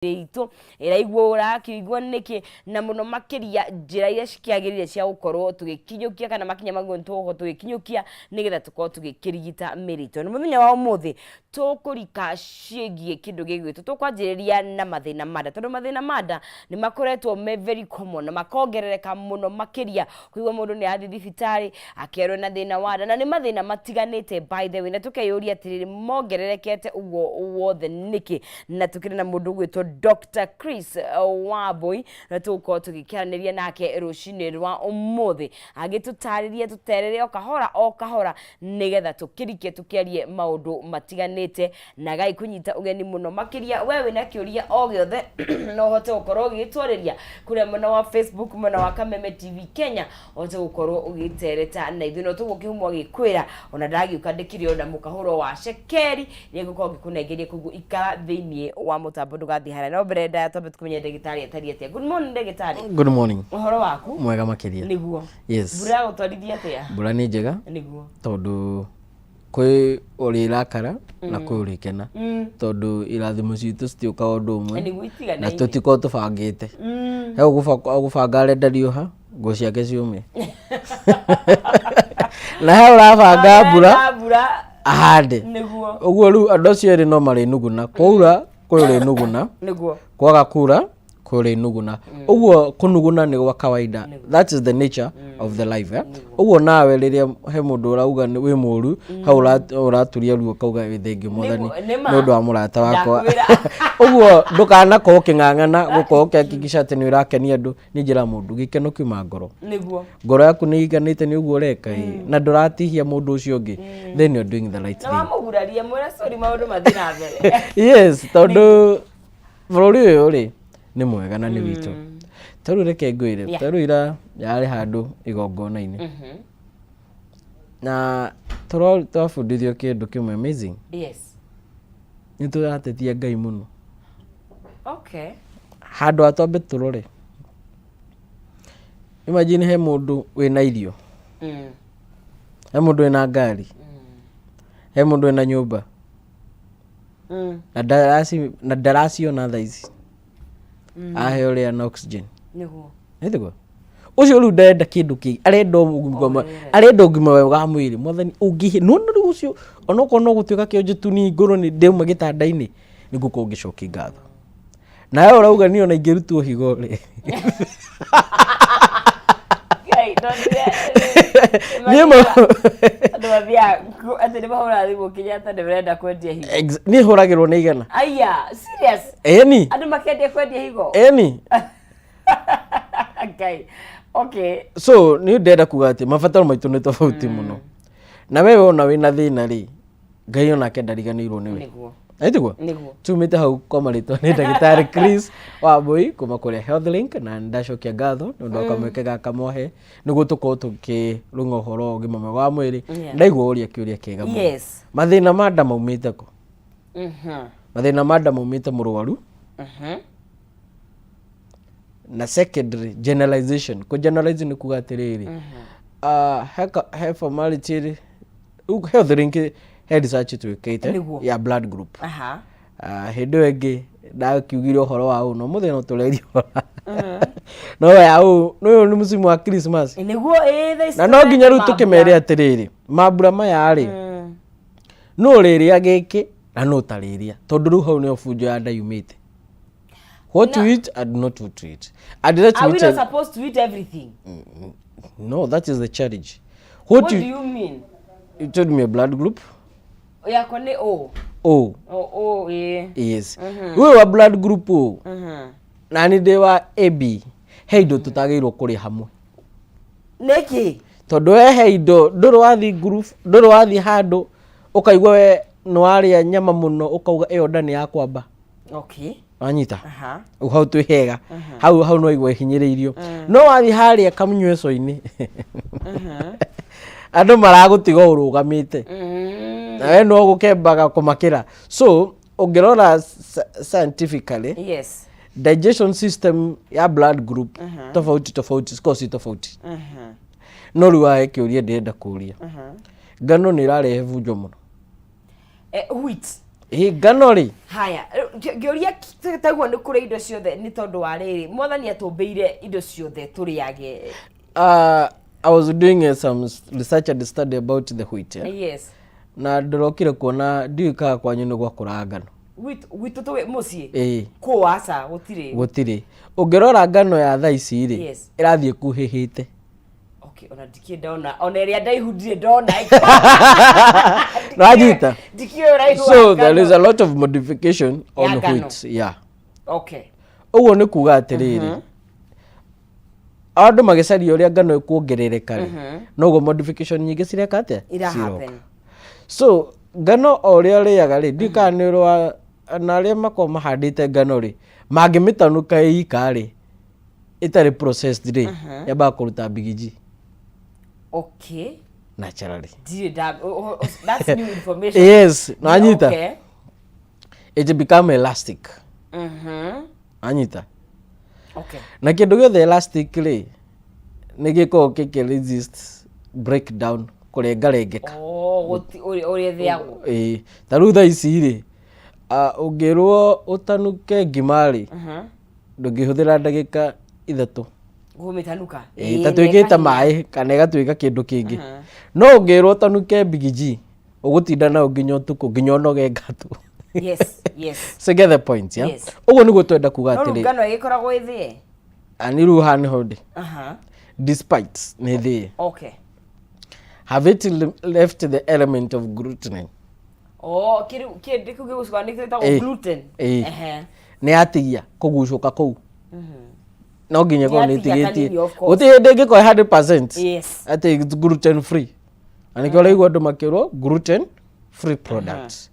Ito iraigura kiigwa niki na muno makiria njira iria cikiagirire cia gukorwo tugikinyukia kana makinya magonto tugikinyukia nigetha tukorwo tugikirigita mirito ni muthenya wa umuthi tukurika ciigie kindu gigwitu tukwanjiriria na mathina mada tondu mathina mada ni makoretwo me very common na makongerereka muno makiria kuigwa mundu ni athi thibitari akerwo na thina wada na ni mathina matiganite by the way na tukeyuria atiriri mongererekete ugo wothe niki na tukiri na mundu gwitwo Dr. Chris wa Boi na tuko tugikianiria nake rucini rwa umuthi agitutariria tuterere o kahora nigetha tukirikie tukiarie maundu matiganite na gai kunyita ugeni muno makiria wewe na kiuria o giothe no hote gukorwo ugitwariria kuria muno wa Facebook muno wa Kameme TV Kenya hote gukorwo ugitereta na ithuno tugukihumwa gikwira ona ndagiuka ndikirio na mukahuro wa shekeri ni gukorwo gikunengeria kugu ikara thiini wa mutambo ndugathi no brenda tobe tukumenye ndagitari atariete. Good morning ndagitari. Good morning. Uhoro waku? Mwega makiria. Niguo. Yes. Bura gutwarithia atia? Bura ni njega. Niguo. Tondu kwi uri rakara na kwi uri kena. Tondu irathimo citu citiuka undu umwe. Na tutiko tubangite. He ugubanga rendario ha ngo ciake ciume. Na he urabanga bura ahande. Niguo. Uguo riu andu acio eri no mari nuguna. Kwaura kuri nuguna niguo kwaga kura kuri nuguna uguo kunuguna ni gwa kawaida. That is the nature of the life uguo nawe riria he mundu urauga ni wi muru ha uraturia ruo kauga withengi muthani nundu wa murata wakwa uguo ndukana ko kingangana guko kihakikisha ati ni urakenia andu ni njira mundu gikeno kiuma ngoro niguo ngoro yaku ni iganite ni uguo reka na nduratihia mundu ucio ungi then you are doing the right thing na muguraria mwera sorry maundu mathina mbere yes tondu bururi uyu ri ni mwega na ni witu taru reke ngwire taru ira yari handu igongona-ini na twabundithio kindu kimwe amazing. Yes. Ni turatetia Ngai muno. Okay. Handu atombe turore. Imagine he mundu wina irio. He mundu wina ngari. He mundu wina nyumba. Na ndaraciona thaa ici. Ahe uria na oxygen. Niguo. Niguo. Ucio riu ndenda kindu ki arenda ugima wa mwiri mwathani ungihe no ucio onoko no gutuika kionje ni ngoro ni ndeuma gitanda-ini niguko ngicoki ngatho na wewe urauga ni ona ingirutwo higo ri Gai ni mo ndo bia ati ni bahora thimu kinyata ndirenda kwendia higo ni huragirwo ni igana aya serious eni andu makendia kwendia higo eni okay. Okay. So ni ndenda kuga ati mabataro maitu ni tofauti muno na wewe ona wina thina ri Ngai ona kendariganirwo niwe niguo aitiguo niguo tumite hau kwa marito ni ndagitari Chris wa Boi kuma kuria Health Link na ndacokia ngatho nundu akamweke gaka mohe niguo tukorwo tukirunga uhoro ugima mwega wa mwiri ndaigua uria kiuria kiega muno. Yes. Mathina mada maumite ko mathina mada maumite murwaru na secondary generalization ko generalize ni kuga atiriri he formality Health Link he research twikite ya blood group hindu engi ndakiugire uhoro wa u no muthenya uturerio no ya u no ni musimu wa Christmas niguo na no nginya ru tukimere atiriri mambura maya ri no riria giki na no tariria tondu ru hau ni ofunjo ya ndayumite. What to eat and not what to eat. Are we not supposed to eat everything? No, that is the challenge. What do you mean? You told me a blood group. Yeah, kone O. O. Oh, yeah. Yes. We were blood group O. Na ni de wa AB. Heido tutagirwo kuri hamwe. Neki. Tondu heido ndoro wathi group, ndoro wathi handu ukaigwa we no aria nyama muno ukauga iyo ndani ya kwamba. Okay. Anyita hau twihega hau no igwe hinyiriirio no wathi haria kamunyweso-ini andu maragutiga urugamite na we no gukembaga kumakira so ungirora scientifically yes digestion system ya blood group tofauti sikosi tofauti no riwa kiuria ndenda kuria ngano ni irarehe vunjo muno wheat ngano ri haya ngioria taguo ni kuri indo ciothe ni tondu wa riri mwathani atumbeire indo ciothe turiage. I was doing some research and study about the wheat. Yes. Na ndorokire kuona ndiuka kwanyu ni gwakura ngano. Witu tuwe mucii ku aca gutiri ungirora ngano ya thaa ici ri yes. irathie kuhihite. Okay, ona dikie ndona ona ria ndaihudire ndona rajita dikie raihu. So there is a lot of modification on wheat. Yeah. Okay. Uguo ni kuga atiriri andu magicaria uria ngano ikuongerereka ri noguo modification nyingi cireka atia ira happen. So ngano oria riaga ri ndikanirwa na aria mako mahandite ngano ri mangimitanuka ika ri itari processed ri yaba kuruta bigiji. Okay. Naturally. That's new information. Yes, nanyita. Okay. It become elastic. Anyita. Okay. Na kindu giothe elastic ri ni giko kike resist breakdown kurengarengeka. Uri thiago. Taru thaa ici ri ungirwo utanuke ngimari ndungihuthira ndagika 3 gumitanuka tatuikite mai kana igatuika kindu kingi no ungirwo utanuke bigiji ugutinda na nginya utuku nginya onoge ngatu. Yes. So get the point, yeah? Uguo niguo twenda kuga atiri ngano igikoragwo ithie aniru hani hodi despite ni thie. Okay. Have it left the element of gluten? Kiri kuguswa ni kita gluten. Ni atigia kugucuka kuu. No nginya ko ni tigiti uti hende ngiko 100%. Yes. Ati it's gluten free. Ani kyo laigo andu makirwo gluten free products.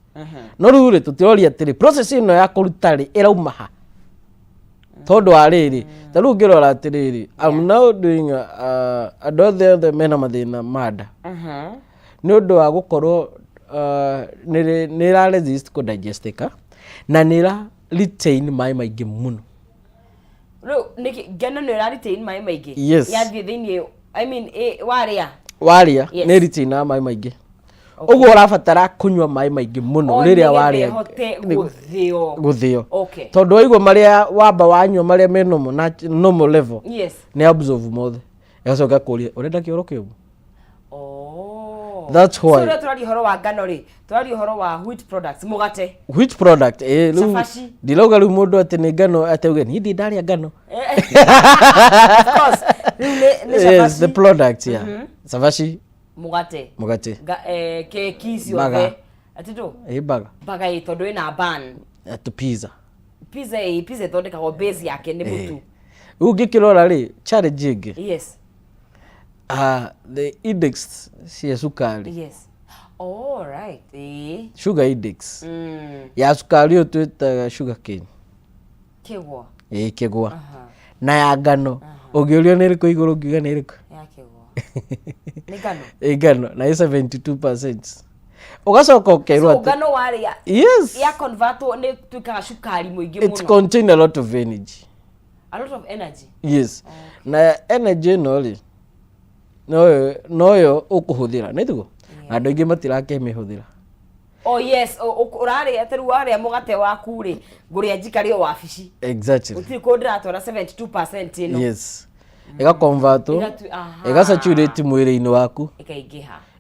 No rure tutiroria atiri process ino ya kuruta ri irauma ha tondu wa riri taru ngirora atiriri I'm now doing the mena mathina mada ni undu wa gukorwo ni ra resist ku digestika na ni ra retain mai maingi muno. Ro niki ngano ni ra retain mai maingi yathie thiini I mean waria ni retain mai maingi. Uguo urabatara kunywa mai maingi muno riria waria guthio. Tondu waigua maria wamba wanywa maria me normal level ni absorb mothe igacoka kuria urenda kioro kiumu. That's why. So turari horo wa ngano ri turari horo wa wheat products mugate. Wheat product riu ndiloga riu mundu ati ni ngano ateuge ni ndi ndaria ngano. Of course. Yes, the product Savashi mugate keki icio atito baga tondu ina ban at pizza ithondekagwo base yake ni mutu ungikirora ri challenge ingi. Yes. The index cia sukari. Yes. Oh right. Sugar index ya sukari utwita sugar cane kigwa kigwa na ya ngano ungiurio ni riku iguru ngiuga ni riku ya kigwa ni ngano ngano na 72%. Ugacoka ukerwa ati ngano waria yes ya convert ni twikaga sukari muingi muno. It contain a lot of energy. Yes. Na energy no ri no ukuhuthira nitugo andu ingi matirake mihuthira. Oh yes, urari ateru waria mugate waku ri nguria njikari o wabici. Exactly. Uti ko ndiratora 72% ino. Yes. Ega convert ega saturate mwiri-ini waku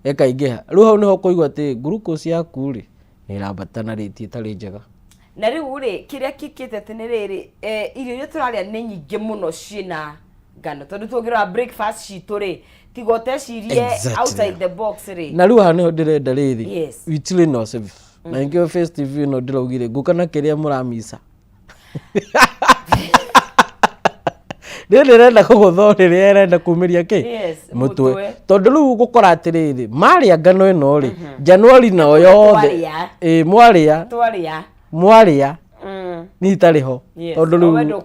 ikaigiha riu hau niho kuigwa ati glucose yaku ri ni rambatana rate itari njega. Na riu ri kiria kikite tene riri irio iria turaria ni nyingi muno cina ngano tondu tugira breakfast citu ri tigote cirie outside the box ri na riu haniho ndirenda riri witiri no save na ingio festive no ndiraugire ngukana kiria muramisa ndirenda kuguthoriria renda kumiria ki mutwe tondu riu gukora atiriri maria ngano ino ri January no yothe mwaria ni tariho tondu riu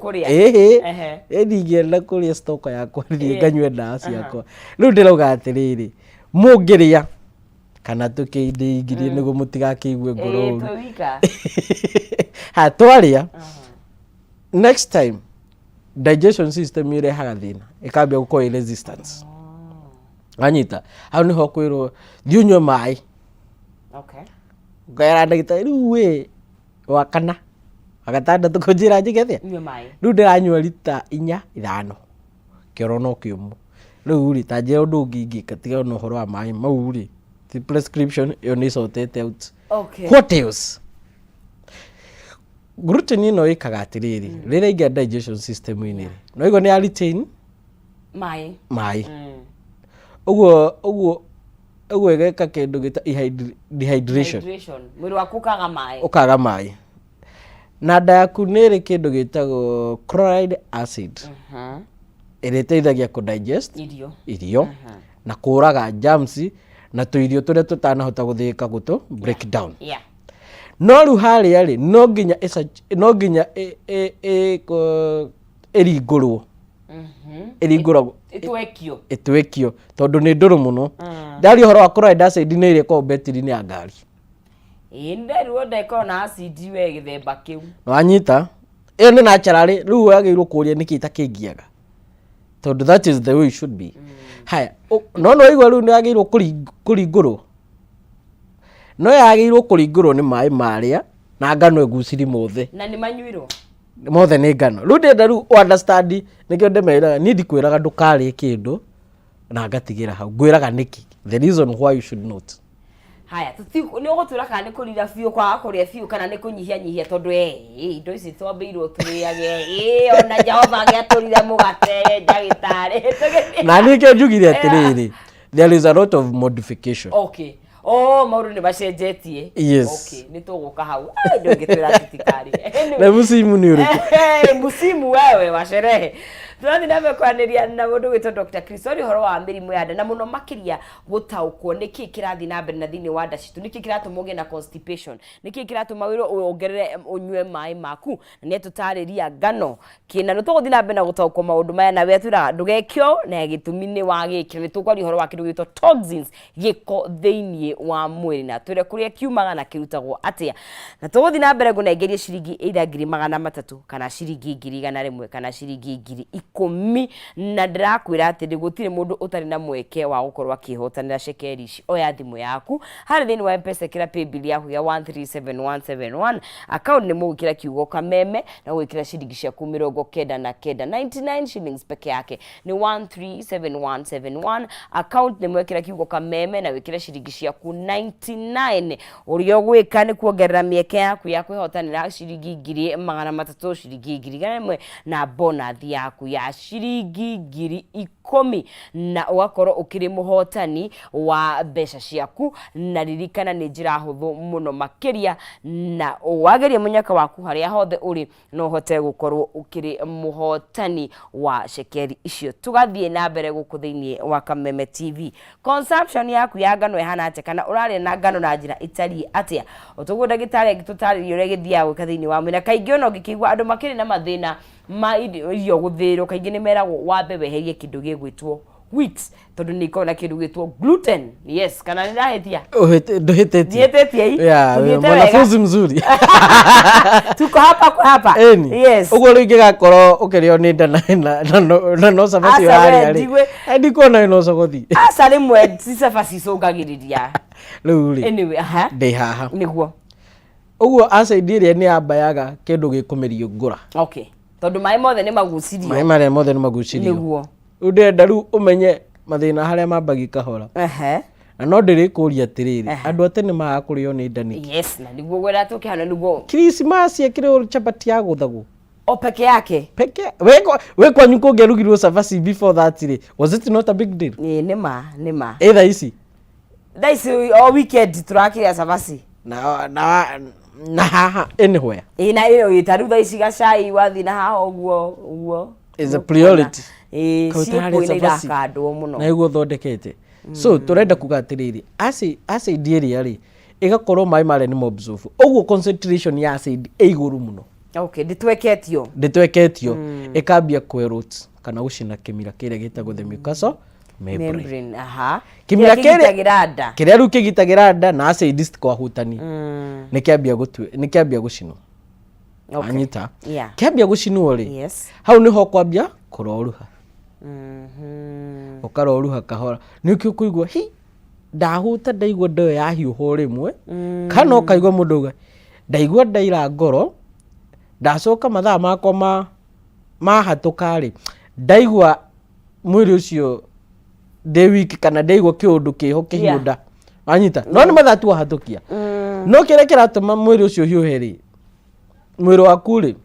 ndigenda kuria stock yakwa ri nganywe ndawa ciakwa riu ndirauga atiriri mungiria kana tukiindigirie niguo mutigakiigue ngoro twaria next time digestion system irehaga thina ikambia gukorwo resistance. Anyita hau niho kwirwo thiunywe mai ngera ndagĩtarĩ rĩu we wa kana agatandatu kũnjĩra njĩke rĩu ndĩranyua lita 4-5 kĩoro no kĩũmũ rĩu rĩ ta njĩra ũndũ ũngĩ ingĩka tiga na ũhoro wa maĩ mau rĩ the prescription ĩyo nĩ ĩcotete out. What else? Gluten ĩno ĩkaga atĩrĩrĩ rĩrĩa ingia digestion system inĩ no ĩgo nĩ ya retain maĩ ũguo ĩgeka kĩndũ gĩta dehydration mwĩrĩ waku ũkaga maĩ na nda yaku nĩ ĩrĩ kĩndũ gĩtagwo chloride acid ĩrĩa ĩteithagia kũdigest irio na kũraga germs na tũirio tũrĩa tũtanahota gũthĩĩka gũtũ break down. No rĩu harĩa rĩ no nginya ĩringũrwo ĩtwekio tondũ nĩ ndũrũ mũno. Ndari ũhoro wa chloride acid nĩ ĩrĩ ĩkoragwo betiri-inĩ ya ngari. Nderuo ndeko na acid we gĩthemba kĩu. Wanyita ĩyo nĩ natural rĩu wagĩrĩirwo kũria nĩkĩ itakĩngiaga tondũ that is the way it should be. Haya no igwa rĩu nĩ yagĩrĩirwo kũringũrwo no yagĩrĩirwo kũringũrwo nĩ maĩ marĩa na ngano ĩguciri mothe na nĩ manyuirwo mothe nĩ ngano rĩu ndĩenda rĩu understand nĩkĩo ndĩmeraga niĩ ndikwĩraga ndũkarĩe kĩndũ na ngatigĩra hau ngwĩraga nĩkĩ the reason why you should not. Haya nĩ ũgũtwĩra kana nĩ kũrira biũ kwaga kũrĩa biũ kana nĩ kũnyihia tondũ indo ici twambĩirwo tũrĩage ona Jehova agĩatũrire mũgate ndagĩtarĩ na nĩkĩo njugire atĩrĩrĩ there is a lot of modification. Maũndũ nĩ macenjetie. Nĩ tũgũka hau ndũngĩtwĩra titikari na musimu nĩ ũrĩkũ musimu wewe wa sherehe. Tũrathiĩ na mbere kwaranĩria na mũndũ wĩtwo Dr. Chris ũhoro wa mĩrimũ ya nda na mũno makĩria gũtaũkwo nĩkĩ kĩrathiĩ na mbere na thĩinĩ wa nda citũ, nĩkĩ kĩratũma ũgĩe na constipation, nĩkĩ kĩratũma wongerere ũnyue maĩ maku, na nĩ tũtarĩria ngano kĩna nĩ tũgũthiĩ na mbere na gũtaũkwo maũndũ maya na wetwĩra ndũgekio na gĩtũmi nĩ wa gĩkĩ. Nĩ tũkwaria ũhoro wa kĩndũ gĩtwo toxins gĩko thĩinĩ wa mwĩrĩ na twĩre kũrĩa kiumaga na kĩrutagwo atĩa, na tũgũthiĩ na mbere ngũnengerie ciringi 300 kana ciringi 100 kana ciringi 10,000 na ndĩrakwĩra atĩ gũtirĩ mũndũ ũtarĩ na mweke wa gũkorwo akĩhotanĩra cekeri ici. Oya thimũ yaku harĩ thĩinĩ wa M-Pesa kĩra paybill yaku ya 137171 account nĩ mũgwĩkĩra kiugo Kameme na gwĩkĩra ciringi ciaku 99 shillings peke yake nĩ 137171 account nĩ mwĩkĩra kiugo Kameme na wĩkĩra ciringi ciaku 99. Ũrĩa ũgwĩka nĩ kuongerera mĩeke yaku ya kwĩhotanĩra ciringi 300 ciringi 1,000 na bonus yaku ya ciringi 10,000 na ugakorwo ukiri muhotani wa mbeca ciaku. Na ririkana nĩ njĩra hũthũ mũno makĩria na wageria mũnyaka waku harĩa hothe uri no hote gukorwo ukiri muhotani wa cekeri icio. Tugathiĩ na mbere gũkũ thĩinĩ wa Kameme TV. Consumption yaku ya ngano ihana atĩa kana ũrarĩa na ngano na njĩra itariĩ atĩa? Ũtũguo ndagĩtarĩ agĩtũtarĩria ũrĩa gĩthiaga gwĩka thĩinĩ wa mwĩrĩ. Kaingĩ ona ũngĩkĩigua andũ makĩrĩ na mathĩna ma irio gũthĩĩrwo kaingĩ nĩ meragwo wambe weherie kĩndũ gĩgwĩtwo wheat tondũ nĩ ikoragwo na kĩndũ gĩtwo gluten. Yes, kana nĩ ndahĩtia? Ndũhĩtĩtie mwanafunzi mzuri tuko hapa kwa hapa. Yes, ũguo rĩu ingĩgakorwo ũkĩrĩo nĩ nda na no cabaci harĩa ndikuona no cabaci aca rĩmwe ci cabaci cũngagĩrĩria rĩu rĩ anyway ndĩ haha nĩguo ũguo acidi ĩrĩa nĩ yambayaga kĩndũ gĩkũmerio ngũra. Tondũ maĩ mothe nĩ magucirio. Maĩ marĩa mothe nĩ magucirio. Nĩguo ndĩrenda rĩu ũmenye mathĩna harĩa mambagia kahora. Na no ndĩrĩkũria atĩrĩrĩ andũ ate nĩ maga kũrĩo nĩ nda nĩkĩ? Yes, na nĩguo gwĩra tũkĩhana nĩguo Christmas ĩkĩrĩo chapati ya gũthagwo peke yake we kwanyu kũngĩrugirwo cabaci before that rĩ was it not a big deal? Nĩ ma thaa ici o weekend tũrakĩrĩa cabaci na haha anywhere na ĩyo ĩtarutha ici gacai wathiĩ na haha ũguo is a priority ciĩkũinĩ irakandwo mũno na ĩguo thondekete. So tũrenda kuga atĩrĩrĩ acid ĩrĩa rĩ ĩgakorwo maĩ marĩa nĩ mobsorb ũguo concentration ya acid ĩ igũrũ mũno. Ndĩtweketio ĩkambia kwerot kana gũcina kĩmira kĩrĩa gĩtagwo the mucosal membrane. Kĩmira kĩrĩa rĩu kĩgitagĩra nda na acid citikahutani nĩkĩambia gũcinwo. Anyita kĩambia gũcinwo rĩ hau nĩho kwambia kũroruha ũkaroruha kahora nĩkĩo kũigua ndahuta ndaigua ndo ya hiuho rimwe kana ukaigua mundu ndaigua ndaira ngoro ndacoka mathaa makwa mahatuka ri ndaigua mwiri ucio de wiki kana ndaigua kiundu kiho kihiunda anyita no ni mathaa tu wahatukia no kire kiratuma mwiri ucio hiuhe ri mwiri waku ri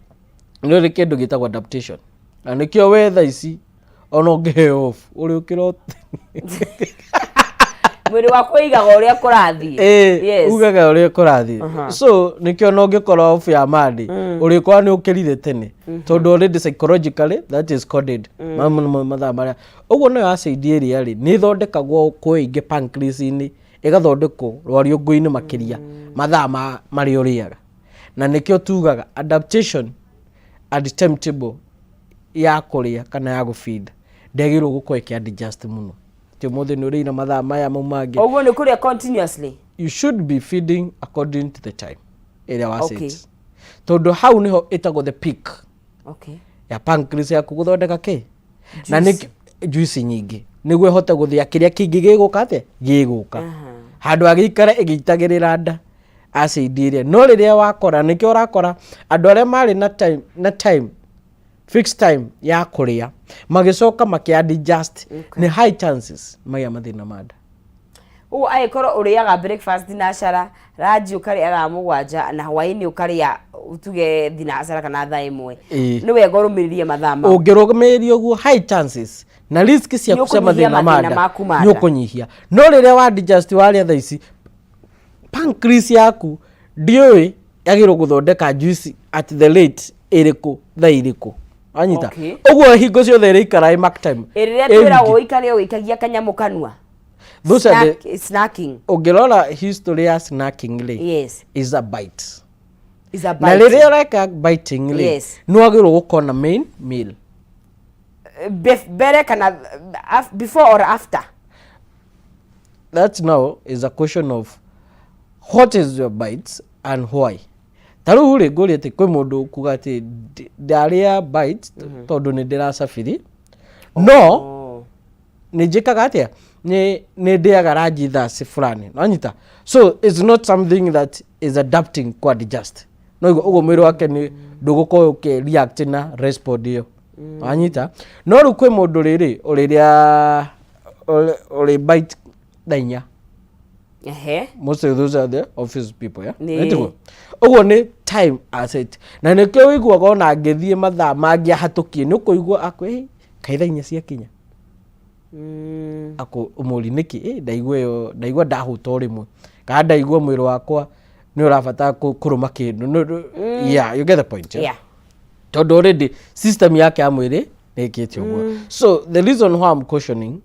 ni ri kindu gitagwo adaptation na nikio wetha ici ona ungihe off uri ukirote mwiri wako igaga uria kurathie yes ugaga uria kurathie so nikio no ngikora off ya mandi uri kwa ni ukirire tene tondu already psychologically that is coded mathaa maria uguo no acidi ria ri ni thondekagwo kuinge pancreas ini igathondekwo rwari ungu-ini makiria mathaa mari uriaga na nikio tugaga adaptation at timetable ya kuria kana ya gufeed ndegirwo gukwa adjust muno ti mothe ni uri na mathaa maya maumange oguo ni kuria continuously you should be feeding according to the time area was it tondu hau niho itagwo the peak ya pancreas yaku guthondeka ki na ni juice nyingi niguo hote guthia kiria kingi giguka ate giguka handu agikara igitagirira nda acid iria no riria wakora nikio urakora andu aria mari na time fixed time ya kuria magicoka makiadjust ni high chances maya mathina manda ai koro uriaga breakfast dinashara raji ukariaga mugwanja na hwaini ukaria utuge dinashara kana thaa imwe ni wega urumiririe mathama ungirumiririe uguo high chances na risk cia kusema thina manda ni ukunyihia no riria wa adjust waria thaa ici pancreas yaku ndioi yagirwo guthondeka juice at the late iriku thaa iriku anyita uguo hingo ciothe ri ikara mark time iriria twira wo ikare wikagia kanyamu kanua snacking ungirora history ya snacking ri yes is a bite na riria ureka biting ri no agirwo gukona main meal bere kana before or after that now is a question of what is your bites and why taru ri ngori ati kwi mundu kuga ati ndaria bites tondu ni ndiracabiri no ni njikaga atia ni ndiaga raji thasi fulani anyita so it's not something that is adapting kwa adjust no ugo mwiri wake ni nduguko uke react na respond iyo anyita no ru kwi mundu riri uriria uri bite dainya most of those are the office people yeah ugo ni time asset na nikio wiguaga ona ngithie mathaa mangi hatukie ni ukuigua akwe kaithainya cia kinya ako umuri niki ndaigua ndahuta rimwe kana ndaigua mwiri wakwa ni urabata kuruma kindu yeah you get the point yeah tondu already system yake ya mwiri nikitio uguo so the reason why I'm cautioning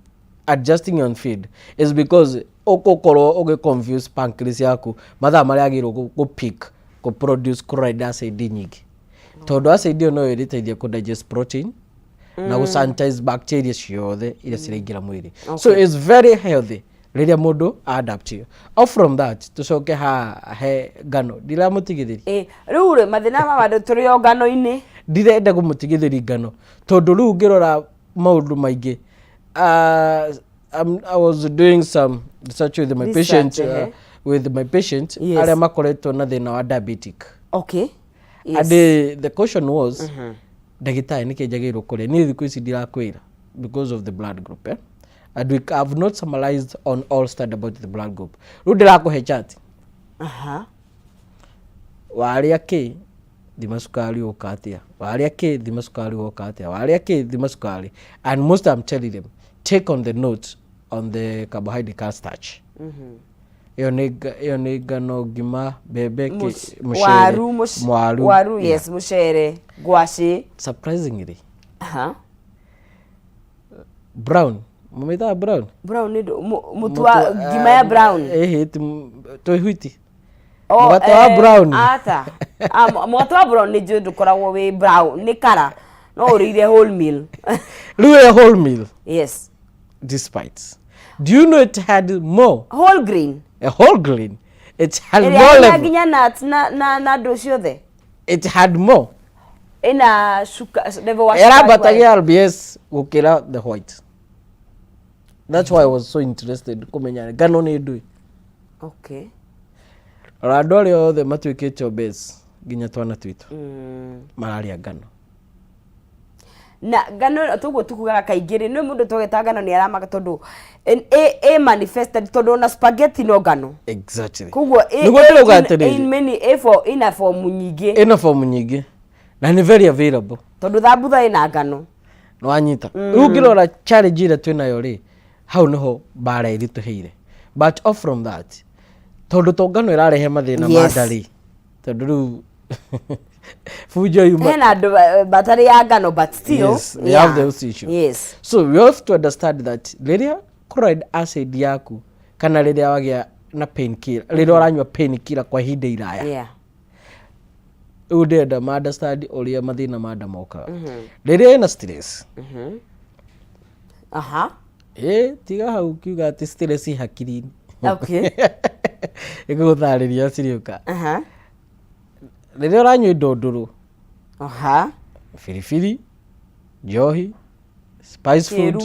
adjusting on feed is because okokoro oge confuse pancreas yaku mathaa mari agirwo go peak go produce chloride acid nyingi tondu acid no iriteithia ku digest protein na go sanitize bacteria ciothe iria ciraingira mwiri so it's very healthy riria mundu adapt you off from that tucoke he ngano ndiramutigithiri riu ri mathina ma wandu turi o ngano ini ndirenda gumutigithiri ngano tondu riu ngirora maundu maingi I was doing some research with my patient aria makoretwo na thina wa diabetic and the question was ndagitari niki njagirwo kuria ni thiku ici ndirakwira because of the blood group and we have not summarized on all study about the blood group ru ndirakuhe chat waria ki thima sukari ukatia waria ki thima sukari ukatia waria ki thima sukari and most I'm telling them take on the note on the carbohydrate starch iyo ni ngano ngima bebe waru yes mushere gwashi surprisingly brown mumita brown ni mutua ngima ya brown toihuiti mugate wa brown ata mugate wa brown ni jundu koragwo wi brown ni kara no urire whole meal a whole meal yes despite do you know it had more whole grain it had more level na do ciothe it had more ina sugar level wa era batagia RBS gukira the white That's why I was so interested kumenya ngano ni ndui. Okay. Rando ryo othe matuikite obese ginya twana twitu. Malaria ngano. Na ngano tuguo tukugaga kaingiri no mundu tugeta ngano ni aramaka tondu manifested tondu na spaghetti no ngano. Exactly. Kuguo in many ina form nyingi. Ina form nyingi. Na ni very available. Tondu thambutha ina ngano. No anyita. Riu ngirora challenge ira twina yo ri hau niho bara irituheire. But off from that tondu to ngano irarehe mathina ma ndari. Tondu riu fujo you battery ya ngano but still yes, they have those issues. Yes. So we have to understand that riria chloride acid yaku kana riria wagia na painkiller riria uranywa painkiller kwa ihinda iraya. Yeah. Udenda ma understand uria mathina manda moka. Riria ina stress. Tiga hau kiuga ati stress I hakiri. Okay. Iguthariria cirioka. Riria uranywa indo nduru. Firifiri, njohi, spice food.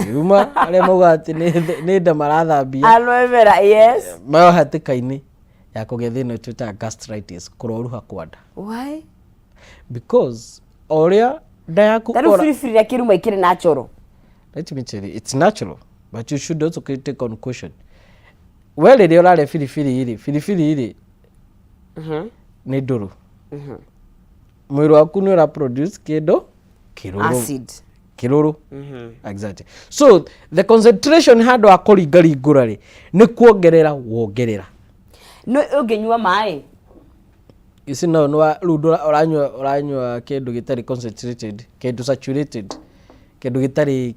Iruma aria mauga ati ni nda marathambia. Aloe vera, yes. Mayo hatikaini ya kugia thina twita gastritis, kuroruha kwa nda. Why? Because oria nda yaku ora. Firifiri ya kiruma ikiri natural. Let me tell you, it's natural, but you should also take on caution. Well, riria urare firifiri iri. Ni nduru. Mwiri waku ni ura produce kiruru. Acid. Kiruru. Exactly. So the concentration hando akoringari ngurari ni kuongerera wongerera. No ungenywa mai. Isi no uranywa kindu gitari concentrated, kindu saturated, kindu gitari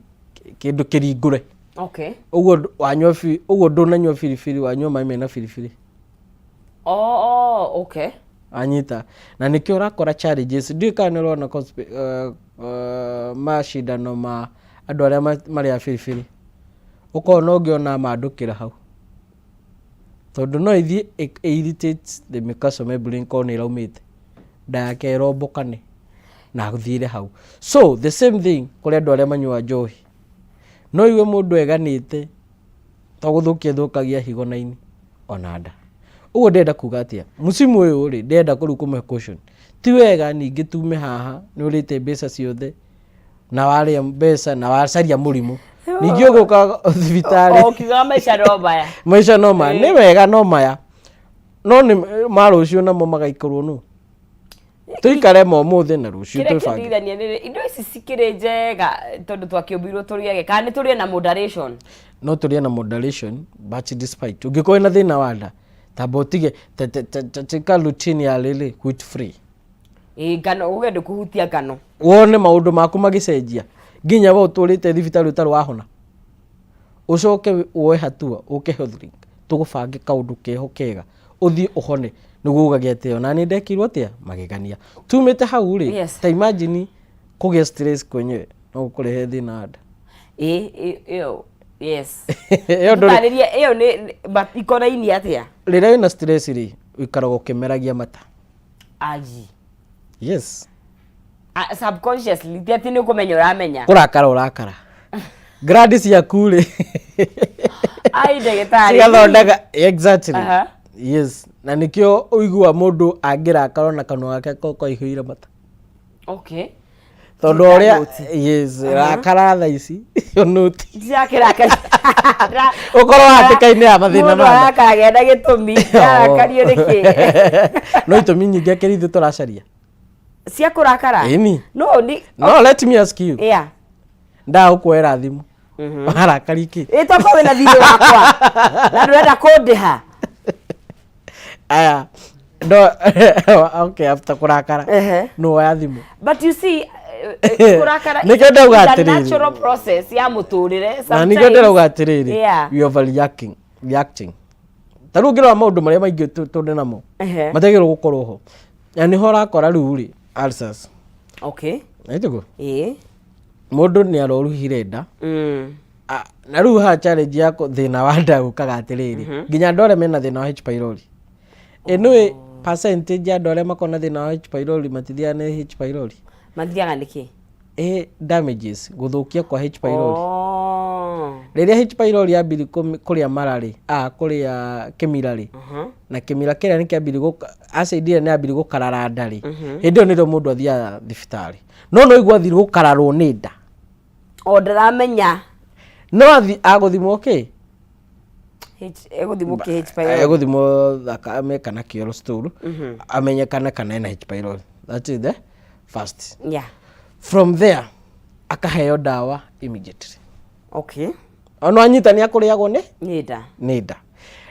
kindu kiringure. Okay. Ugo ndunanywa firifiri wanywa mai mena firifiri. Okay. Anyita na nikio urakora challenges ndio kana rona mashindano ma andu aria mari a firifiri ukona ungiona mandukira hau tondu no ithie irritate the mucous membrane kona iraumite nda yake irombokane na guthiire hau. So the same thing kuri andu aria manyua njohi no iwe mundu eganite to guthukia thukagia higo naini ona nda. Ugo ndenda kuga atia musimu uyu ri ndenda kurukume caution ti wega ningi tume haha ni urite mbeca ciothe na wari mbeca na wacaria murimu ningi uguka thibitari kiga maisha no maya ni wega no maya no ni marucio namo magaikorwo nu tuikare mo muthe na rucio tufange indo ici cikire njega tondu twakiumbirwo turiage kana ni turie na moderation. No turie na moderation but despite ungikoe na thina wanda tabotige tika routine ya lele wheat free. Ngano ugende kuhutia ngano wone maundu maku magicenjia nginya wo turite thibitari utaru wahona ucoke woe hatua ukehothrink tugubange kaundu keho kega uthie uhone niguo ugageteo na ni ndekirwo atia magegania tumite hau ri. Ta imagine kugia stress kwenyewe no ukurehe thina nda. Yes. Iyo ni ikona ini atia riria ina stress ri ikaraga ukimeragia mata. Yes. Subconsciously tiati ni kumenya uramenya urakara grades ya kule ndagitari cigathondeka. Exactly. Yes, na nikio uigua mundu angirakara na kanwa gake ko ihuire mata. Okay. Tondu uria yes rakara tha ici yonuti ciakiraka ukorwo hatikaini ya mathina ma mundu akagenda gitumi akario riki no itumi nyingi akirithu turacaria cia kurakara. No let me ask you. Yeah. Nda ukwera thimu arakari ki itoko wina thimu wakwa na ndurenda kundiha aya no okay after kurakara no ya thimu but you see kurakara is a natural process ya muturire sometimes na nikenda ugatiriri you overreacting taru ngira maundu maria maingi tunde namo matagirwo gukorwo ho yani ho rakora riu ri ulcers. Okay. Aituko mundu ni aroruhire nda na riu ha challenge yako thina wa nda ukaga atiriri nginya ndore mena thina wa H pylori enwe percentage ya ndore makona thina wa H pylori matithia ne H pylori mathiaga niki damages guthukia kwa H pylori Riria H pylori yambiri kuria marari kuria kemirari na kemira kiria nikiambiri acid ĩrĩa nĩyambiri gukarara ndari hindi nĩrĩo mũndũ athiaga thibitari no igua thiri gukararwo nĩ nda o ndaramenya no aguthimwo ki eguthimwo ki H pylori eguthimwo thakame kana kĩoro stool amenyekane kana ena H pylori. That is the first. From there akaheo dawa immediately. Okay. Ono anyitania kuriagwo ni nida.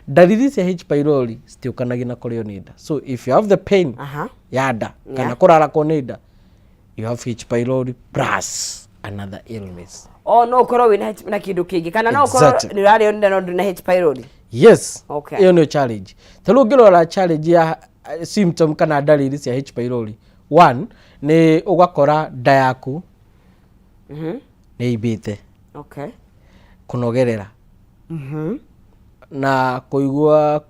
Dalili cia H pylori citiukanagia na kurio ni nda. So if you have the pain ya nda kana kurara kwa ni nda, you have H pylori plus another illness. No ukorwo wina na kindu kingi kana no ukorwo ni rari nda no na H pylori. Yes. Okay. Iyo ni challenge. Telu ngirora challenge ya symptom kana dalili cia H pylori. One ni ugakora nda yaku ni ibite. Okay. Kunogerera. Na kuigua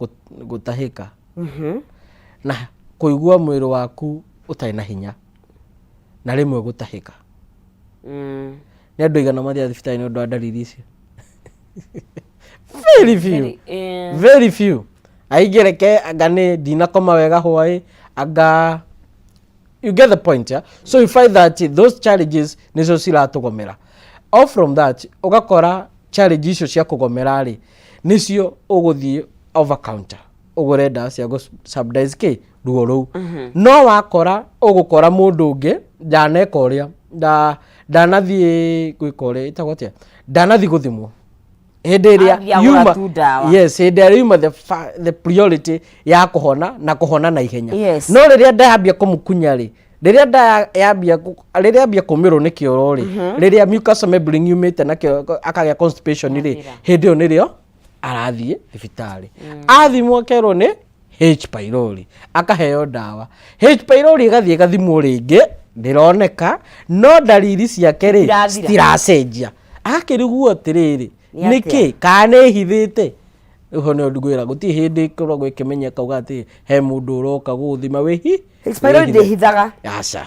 gutahika. Na kuigua mwiri waku utai na hinya. Na rimwe gutahika. Ni andu igana mathia thibitari ni undu wa dalili icio. Very few. Aigereke agane dinakoma wega hwai aga. You get the point, yeah? So you find that those challenges nizo ciratugomera. All from that, ugakora challenge icio cia kugomera ri nicio uguthie over counter. Ugure ndawa cia go subsidize ki ruo ruu. No wakora ugukora mundu ungi ndaneka uria ndanathie gwika uria itagwo atia ndanathie guthimwo. Hindi iria yuma yes hindi iria yuma the priority ya kuhona na kuhona na ihenya. No riria ndayambia kumukunya ri riria yambia kumirwo ni kioro ri riria mucus membrane yumite na akagĩa constipation ri hindi yo nirio arathie thibitari athimwo kerwo ni H pylori akaheo dawa. H pylori gathie gathimwo ringi ndironeka no dalili ciake ri stiracenjia akiriguo atiriri niki kana hithite uho ni ndugwira guti hindi koragwo ikimenyeka uga ati he mundu uroka guthima wihi H pylori ndihithaga aca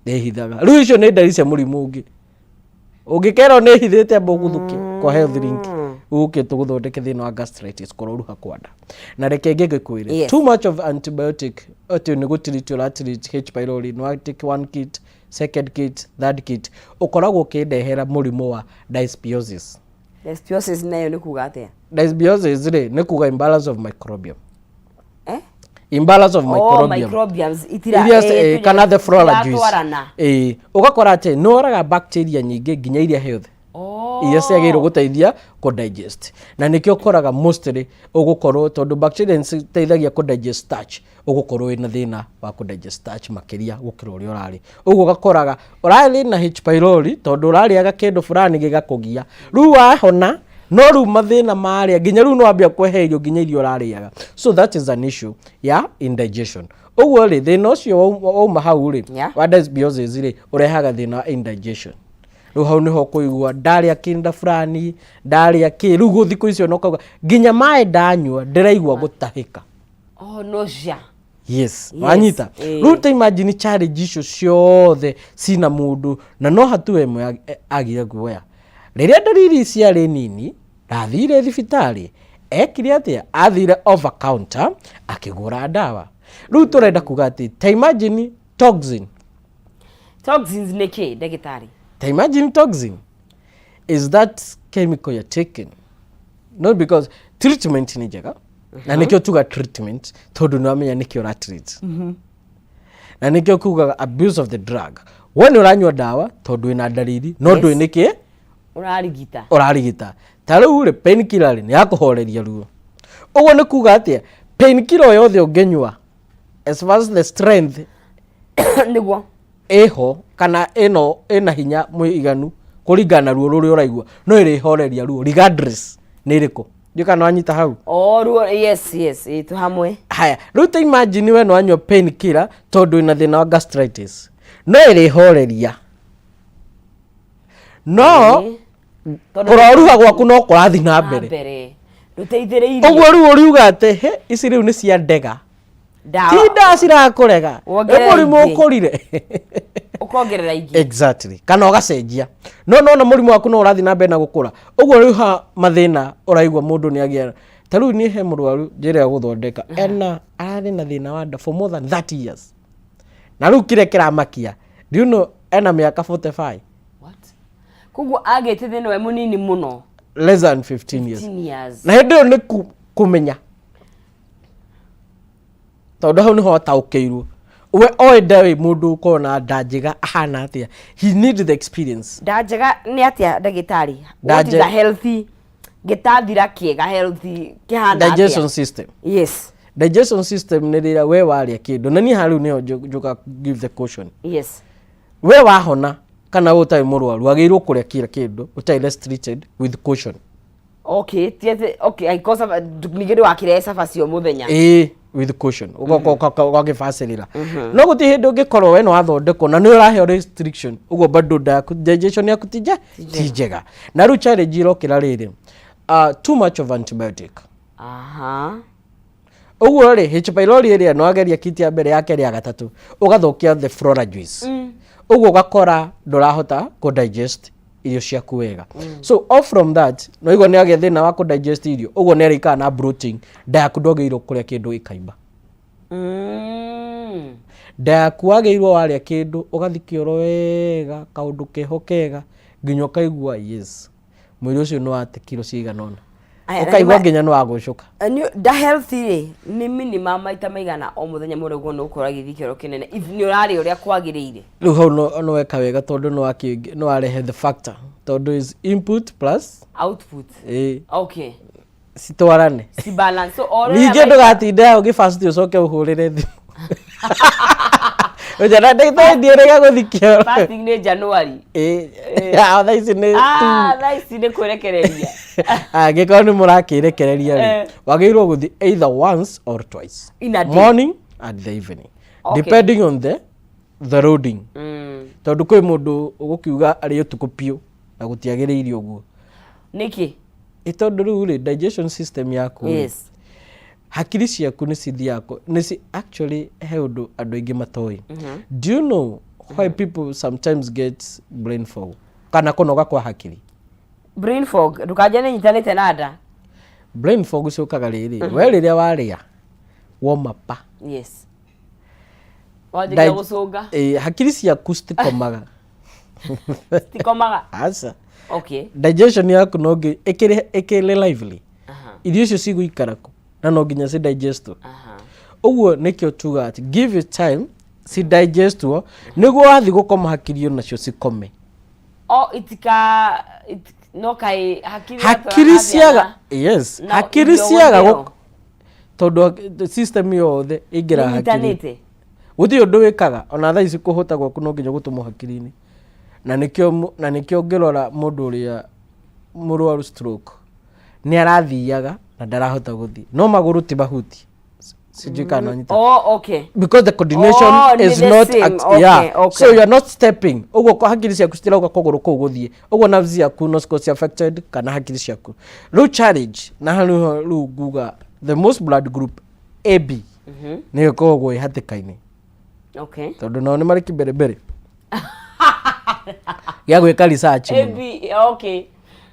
ndihithaga riu icio ni dalili cia murimu ungi ungikero ni hithite amba guthuke kwa health link uke tuguthondeke thina wa gastritis kururuha kwa nda na reke ngikwire too much of antibiotic ati ni gutiritio la treat H pylori no take one kit second kit third kit ukoragwo kindehera murimu wa dysbiosis. Dysbiosis nayo ni kuga atia? Dysbiosis ni kuga imbalance of microbiome. Imbalance of microbiome. Microbials itira kana the flora juice. Ugakora ati no oraga bacteria nyingi nginya iria health. Iria ciagirwo guteithia ku digest. Na nikio koraga mostly ugukorwo tondu bacteria niteithagia ku digest starch. Ugukorwo ina thina wa ku digest starch makiria gukira uri urari. Ugu gakoraga urari na H pylori tondu urari aga kindu fulani gigakugia. Ru wahona no ru mathina maria nginya ru no ambia kweherio nginya irio urariaga. So that is an issue ya indigestion. Ugu ri thina ucio wa hau ri wa dysbiosis ri urehaga thina wa indigestion. Ru hau niho kuigua ndaria kinda fulani ndaria ki ru guthiku icio no kauga nginya mai ndanyua ndiraigua gutahika. Nausea. Yes. Wanyita. Ru ta imagine challenge icio ciothe sina mundu na no hatu emwe agira guoya. Riria dalili ciari nini ndathire thibitari ekire atia athire over counter akigura dawa. Ru turenda kuga ati ta imagine toxin. Toxins ni ki ndagitari? Ta imagine toxin is that chemical you're taking. Not because treatment ni njega. Na nikio tuga treatment tondu no amenya nikio ra treat. Na nikio kuga abuse of the drug. When uranywa dawa tondu ina dalili no ndui niki urarigita. Taru ri painkiller ni yakuhoreria ruo. Ugo ni kuga atia painkiller yothe ungenywa as far as the strength niguo eho kana ena hinya muiganu kuringana ruo ruri uraigua no iri horeria ruo regardless ni riko Juka no anyita hau. Ruo yes tu hamwe. Haya, ruta imagine we no anywa painkiller tondu ina thina wa gastritis. No iri horeria. No kuroruha gwaku no kurathi na mbere. Ruteithiriirie. Ogwo ruo riuga ate he ici riu ni cia ndega. Ti nda cirakurega. Murimu ukurire. ukongerera ingi exactly kana ugacenjia no na murimu waku no urathi na mbere na gukura uguo riu ha mathina uraigwa mundu ni agia taru ni he murwaru njira ya guthondeka ena ari na thina wa nda for more than 30 years na riu kire kiramakia do you know ena miaka 45 what kugu agete thina we munini muno less than 15 years na hindi ni kumenya tondu hau niho ataukeiru we oedawe mundu kona ndajega ahana atia he need the experience ndajega ni atia ndagitari what is a healthy getathira kiega healthy kihana digestion system yes digestion system ni rira we waria kindu na ni haru niho njuka give the caution yes we wahona kana utai murwaru agirwo kuria kira kindu utai restricted with caution okay tiete okay I cause nigiri wakire safacio muthenya with caution ugo gifacirira no guti hindu ngikorwo we no wathondeko na ni uraheo restriction ugo bado digestion yaku tijega na ru challenge irokira riri too much of antibiotic ugo ri H pylori ria no ageria kiti ya mbere yake ria gatatu ugathokia the flora juice ugo gakora ndurahota ku digest irio ciaku wega so off from that no igo ni age thina wa ku digest irio ugo ni arika na bloating ndaku ndogeirwo kuria kindu ikaimba ndaku ageirwo waria kindu ugathikioro wega kaundu kehokega nginya kaigua yes mwiri ucio no ate kilo ciganona ukaigua nginya no agucuka da healthy ni minimum maita maigana o muthenya mureguo no ukora githikiro kinene if ni urari uria kwagirire riu hau no weka wega tondu no arehe the factor tondu is input plus output okay sitwarane si balance so all ninge ndugatinda ugifast ucoke uhurire thimu ujana ndagitari ndirega guthikio fasting ni January thaici ni thaici ni kurekereria ngikora ni murakirekereria ri wagirwo guthi either once or twice in a day morning and the evening depending on the loading tondu kwi mundu ugukiuga ari utuku piu na gutiagiriirio uguo niki itondu riu ri digestion system yaku yes hakiri ciaku ni cithiako ni actually he undu andu aingi matoi do you know why people sometimes get brain fog kana kunoga kwa hakiri brain fog ndukajane nyitanite nada brain fog ucokaga riri we riria waria womapa yes waje gucunga hakiri ciaku citikomaga asa okay digestion yaku nongi ikire lively irio cio ciguikara ku na no nginya ci digest uguo nikio tuga ati give it time ci digest niguo wathi gukoma hakiri nacio cikome no kai hakiri ciaga yes hakiri ciaga tondu system yothe ingira hakiri guthi undu wikaga ona thaici kuhuta gwaku no nginya gutumo hakiri-ini na nikio ngirora mundu uria murwaru stroke ni arathiaga na ndarahota guthi no maguru ti bahuti sijikana nyita okay because the coordination is not so you are not stepping ugo kwa hakiri ciaku citirauga kuguru ku guthie ugo nerves ciaku no scores affected kana hakiri ciaku low challenge na hanu ruguga the most blood group AB ni kogwo ihatikaini okay tondu no ni mariki mbere ya gwika research AB okay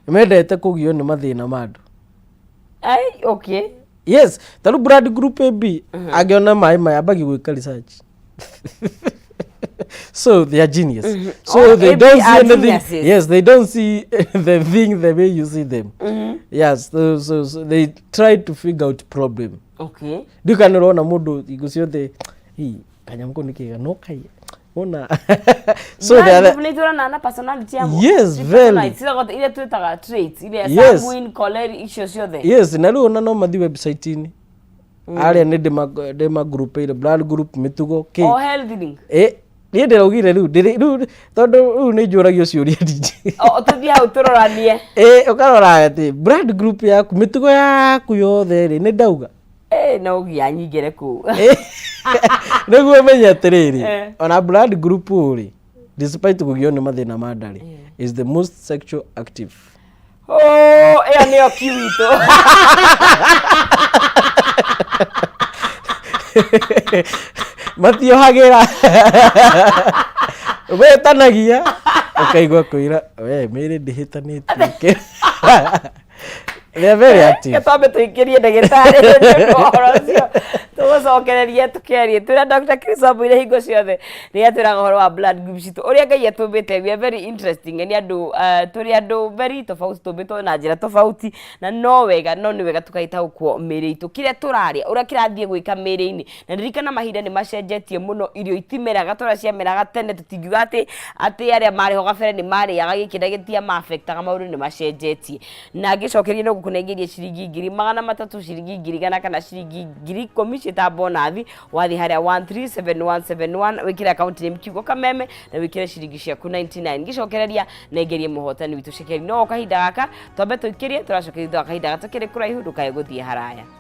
imendete kugio ni mathina mandu okay yes taru blood group AB agiona mai abagi gwika research so they are genius so they don't see anything yes they don't see the thing the way you see them yes so they try to figure out problem okay dikanirona mundu igucio the kanyamko nikiga no kai ona so they are na personality yamu yes very ile tuetaga traits ile sanguine choleric issues yothe yes na ru ona no mathi website ini aria ni dema group ile blood group mitugo ke health link ni ndiraugire riu tondu riu ni njuragio ciuria DJ tuthia hau turoranie ukarora ati blood group yaku mitugo yaku yothe ri ni ndauga no ugia nyingire ku niguo menye atiriri ona blood group uri despite kugio ni mathina mandari is the most sexual active ea nio kiwito Matio hagira wetanagia ukaigua kuira we mĩrĩ ndĩhĩtanĩtie they are very active Katambe tuikirie ndagĩtarĩ ũhoro ũcio tũgũcokereria tũkĩarie twĩra Dr. Chris Wambũire hingo ciothe rĩrĩa twĩraga ũhoro wa blood group citũ ũrĩa Ngai atũmbĩte we are very interesting ni andũ tũrĩ andũ very tofauti tũmbĩtwo na njĩra tofauti na no nĩ wega tũgaitaũkwo mĩĩrĩ itũ kĩrĩa tũrarĩa ũrĩa kĩrathiĩ gwĩka mĩĩrĩ-inĩ na ndirikana mahinda nĩ macenjetie mũno irio itimeraga tũrĩa ciameraga tene tũtingiuga atĩ arĩa marĩ ho gabere nĩ marĩaga gĩkĩ na gĩtia ma-affectaga maũndũ nĩ macenjetie na ngĩcokeria no gũkũnengeria ciringi 300 ciringi 100 kana ciringi 10,000 ciĩta bonathi wathi harĩa 137171 wĩkĩre account name kiugo Kameme na wĩkĩre ciringi ciaku 99 ngĩcokereria nengerie mũhotani witũ Shekeri no kahinda gaka twambe tũikĩrie tũracokeria kahinda gaka tũkĩrĩ kũraihu ndũkae gũthiĩ haraya.